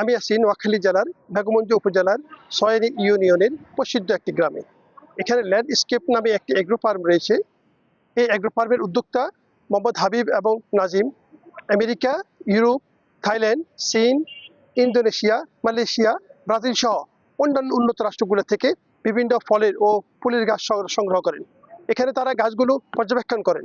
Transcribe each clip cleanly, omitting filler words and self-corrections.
আমি আছি নোয়াখালী জেলার বেগমগঞ্জ উপজেলার সয়নি ইউনিয়নের প্রসিদ্ধ একটি গ্রামে। এখানে ল্যান্ডস্কেপ নামে একটি এগ্রো ফার্ম রয়েছে। এই এগ্রো ফার্মের উদ্যোক্তা মোহাম্মদ হাবিব এবং নাজিম আমেরিকা, ইউরোপ, থাইল্যান্ড, চীন, ইন্দোনেশিয়া, মালয়েশিয়া, ব্রাজিল সহ অন্যান্য উন্নত রাষ্ট্রগুলো থেকে বিভিন্ন ফলের ও ফুলের গাছ সংগ্রহ করেন। এখানে তারা গাছগুলো পর্যবেক্ষণ করেন।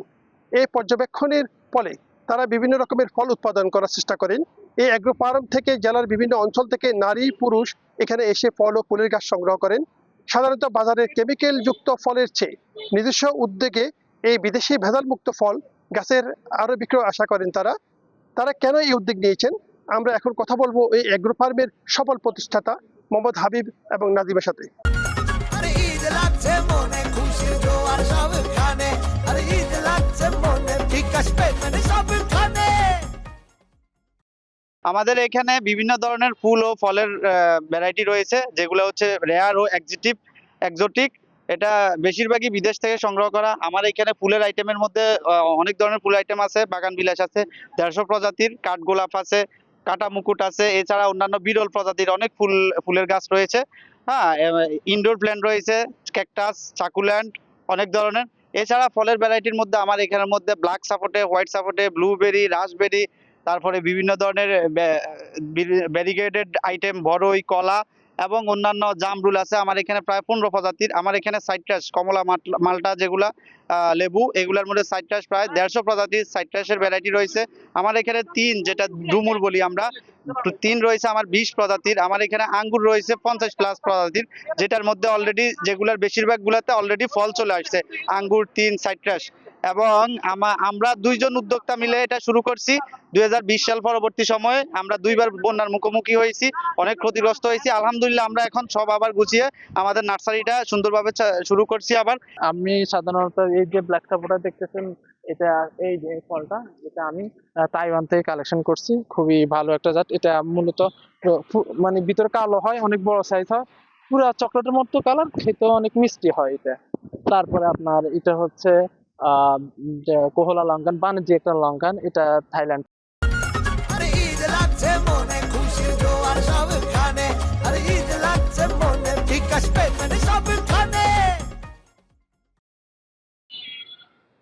এই পর্যবেক্ষণের ফলে তারা বিভিন্ন রকমের ফল উৎপাদন করার চেষ্টা করেন। এই অ্যাগ্রো ফার্ম থেকে জেলার বিভিন্ন অঞ্চল থেকে নারী পুরুষ এখানে এসে ফল ও ফুলের গাছ সংগ্রহ করেন। সাধারণত বাজারে কেমিক্যাল যুক্ত ফলের চেয়ে নিজস্ব উদ্যোগে এই বিদেশি ভেজালমুক্ত ফল গাছের আরো বিক্রয় আশা করেন তারা। তারা কেন এই উদ্যোগ নিয়েছেন আমরা এখন কথা বলবো এই অ্যাগ্রো ফার্মের সফল প্রতিষ্ঠাতা মোহাম্মদ হাবিব এবং নাজিমের সাথে। আমাদের এখানে বিভিন্ন ধরনের ফুল ও ফলের ভ্যারাইটি রয়েছে, যেগুলো হচ্ছে রেয়ার ও এক্সোটিক। এটা বেশিরভাগই বিদেশ থেকে সংগ্রহ করা। আমার এখানে ফুলের আইটেমের মধ্যে অনেক ধরনের ফুল আইটেম আছে। বাগান বিলাস আছে 150 প্রজাতির, কাঠগোলাপ আছে, কাটা মুকুট আছে, এছাড়া অন্যান্য বিরল প্রজাতির অনেক ফুলের গাছ রয়েছে। হ্যাঁ, ইনডোর প্ল্যান্ট রয়েছে, ক্যাকটাস, সাকুল্যান্ড, অনেক ধরনের। এছাড়া ফলের ভ্যারাইটির মধ্যে আমার এখানের মধ্যে ব্ল্যাক সাপোটে, হোয়াইট সাপোটে, ব্লুবেরি, রাসবেরি, তারপরে বিভিন্ন ধরনের ভ্যারিগেটেড আইটেম, বড়ই, কলা এবং অন্যান্য জামরুল আছে আমার এখানে প্রায় 15 প্রজাতির। আমার এখানে সাইট্রাস, কমলা, মালটা যেগুলা লেবু, এগুলার মধ্যে সাইট্রাস প্রায় 150 প্রজাতির সাইট্রাসের ভ্যারাইটি রয়েছে। আমার এখানে যেটা ডুমুর বলি আমরা, রয়েছে আমার 20 প্রজাতির। আমার এখানে আঙ্গুর রয়েছে 50+ প্রজাতির, যেটার মধ্যে অলরেডি যেগুলার বেশিরভাগ গুলাতে অলরেডি ফল চলে আসছে। আঙ্গুর, সাইট্রাস। এবং আমরা দুইজন উদ্যোক্তা মিলে এটা শুরু করছি 2020 সাল। পরবর্তী সময়ে আমরা দুইবার বন্যার মুখোমুখি হয়েছি, অনেক ক্ষতিগ্রস্ত হয়েছি। আলহামদুলিল্লাহ আমরা এখন সব আবার গুছিয়ে আমাদের নার্সারিটা সুন্দরভাবে শুরু করছি আবার। আমি সাধারণত এই যে ব্ল্যাক সাপোর্টা দেখতেছেন, এটা এই যে ফলটা, এটা আমি তাইওয়ান থেকে কালেকশন করছি। খুবই ভালো একটা জাত। এটা মূলত মানে ভিতরে কালো হয়, অনেক বড় সাইজ হয়, পুরো চকলেটের মতো কালার, খেতে অনেক মিষ্টি হয় এটা। তারপরে আপনার এটা হচ্ছে কোহলা লঙ্কান, বাণিজ্যিক একটা লঙ্কান, এটা থাইল্যান্ড।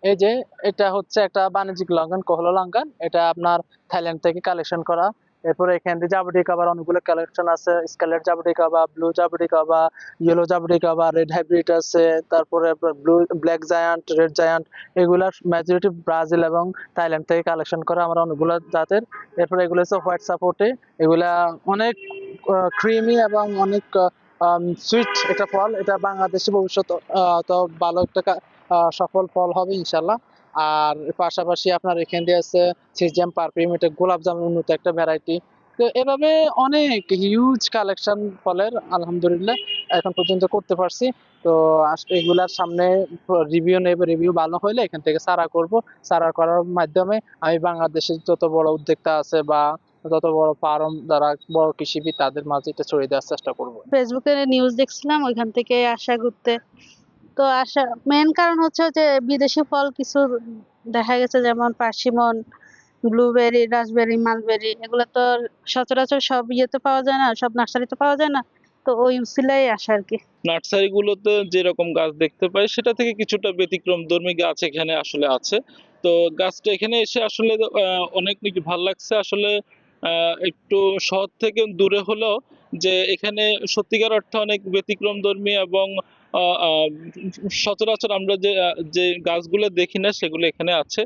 এই যে এটা হচ্ছে একটা বাণিজ্যিক লঙ্কান, কোহলা লঙ্কান। এটা আপনার থাইল্যান্ড থেকে কালেকশন করা। এরপরে এখান থেকে জাবুটিকা আবার অনেকগুলো কালেকশন আছে। স্কারলেট জাবুটিকা বা ব্লু জাবুটিকা বা ইয়েলো জাবুটিকা বা রেড হাইব্রিড আছে। তারপরে ব্ল্যাক জায়ান্ট, রেড জায়ান্ট, এগুলার মেজরিটি ব্রাজিল এবং থাইল্যান্ড থেকে কালেকশন করা আমরা অনেকগুলো জাতের। এরপরে এগুলো হচ্ছে হোয়াইট সাপোর্টে। এগুলা অনেক ক্রিমি এবং অনেক সুইট একটা ফল। এটা বাংলাদেশে ভবিষ্যৎ তো ভালো একটা সফল ফল হবে ইনশাল্লাহ। আর পাশাপাশি আপনার এখান দিয়ে আছে সিজিএম পারফিউম, এটা গোলাপ জামুন উন্নত একটা ভ্যারাইটি। তো এভাবে অনেক হিউজ কালেকশন ফলের আলহামদুলিল্লাহ এখন পর্যন্ত করতে পারছি। তো এগুলার সামনে রিভিউ নেব, রিভিউ ভালো হলে এখান থেকে সারা করব। সারা করার মাধ্যমে আমি বাংলাদেশের যত বড় উদ্যোক্তা আছে বা যত বড় ফার্ম যারা বড় কৃষিবিদ, তাদের মাঝে এটা ছড়িয়ে দেওয়ার চেষ্টা করব। ফেসবুকে নিউজ দেখছিলাম, ওইখান থেকে আসা ঘুরতে। তো আসা মেন কারণ হচ্ছে যে বিদেশি ফল কিছু দেখা গেছে, যেমন পার্সিমন, ব্লুবেরি, রাসবেরি, মালবেরি, এগুলো তো সচরাচর সব ইয়েতে পাওয়া যায় না, সব নার্সারিতে পাওয়া যায় না। তো ওই উসিলাই আসা আর কি। নার্সারি গুলোতে যেরকম গাছ দেখতে পাই সেটা থেকে কিছুটা ব্যতিক্রমধর্মী গাছ এখানে আসলে আছে। তো গাছটা এখানে এসে আসলে অনেক ভালো লাগছে আসলে। একটু শহর থেকে দূরে হলেও যে এখানে সত্যিকার অর্থে অনেক ব্যতিক্রমধর্মী এবং সচরাচর আমরা যে গাছগুলো দেখি না সেগুলো এখানে আছে।